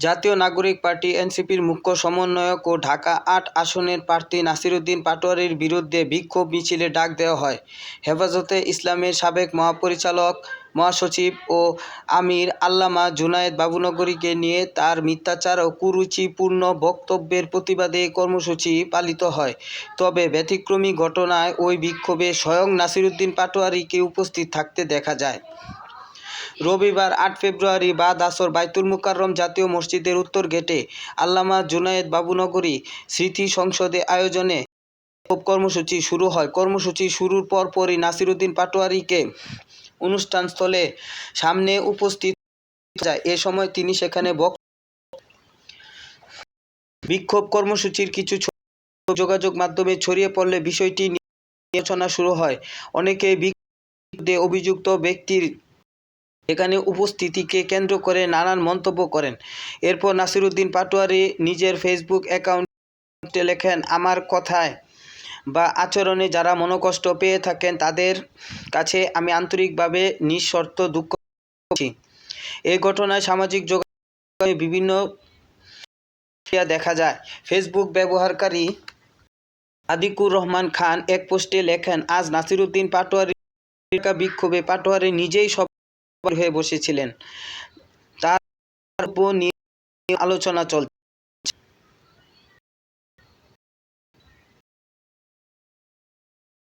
জাতীয় নাগরিক পার্টি এনসিপির মুখ্য সমন্বয়ক ও ঢাকা ৮ আসনের প্রার্থী নাসিরউদ্দিন পাটোয়ারীর বিরুদ্ধে বিক্ষোভ মিছিলে ডাক দেওয়া হয়। হেফাজতে ইসলামের সাবেক মহাসচিব ও আমির আল্লামা জুনায়েদ বাবুনগরীকে নিয়ে তার মিথ্যাচার ও কুরুচিপূর্ণ বক্তব্যের প্রতিবাদে কর্মসূচি পালিত হয়। তবে ব্যতিক্রমী ঘটনায় ওই বিক্ষোভে স্বয়ং নাসিরউদ্দিন পাটোয়ারীকে উপস্থিত থাকতে দেখা যায়। রবিবার ৮ ফেব্রুয়ারি বাদ আসর বাইতুল মুকাররম জাতীয় মসজিদের উত্তর গেটে আল্লামা জুনায়েদ বাবুনগরী স্মৃতি সংসদে আয়োজনে কর্মসূচি শুরু হয়। কর্মসূচি শুরুর পরপরই নাসিরউদ্দিন পাটোয়ারীকে অনুষ্ঠানস্থলে সামনে উপস্থিত যায়। এ সময় তিনি সেখানে বিক্ষোভ কর্মসূচির কিছু যোগাযোগ মাধ্যমে ছড়িয়ে পড়লে বিষয়টি নিয়ে আলোচনা শুরু হয়। অনেকে বিক্ষোভে অভিযুক্ত ব্যক্তির এখানে উপস্থিতিকে কেন্দ্র করে নানান মন্তব্য করেন। এরপর নাসিরউদ্দিন পাটোয়ারী নিজের ফেসবুক অ্যাকাউন্টে লেখেন, আমার কথায় বা আচরণে যারা মনোকষ্ট পেয়ে থাকেন তাদের কাছে আমি আন্তরিকভাবে নিঃশর্ত দুঃখ করছি। এই ঘটনায় সামাজিক যোগাযোগে বিভিন্ন দেখা যায়। ফেসবুক ব্যবহারকারী আদিকুর রহমান খান এক পোস্টে লেখেন, আজ নাসিরউদ্দিন পাটোয়ারীর বিক্ষোভে পাটোয়ারী নিজেই সব হয়ে বসেছিলেন। তার উপর নিয়ে আলোচনা চলছে।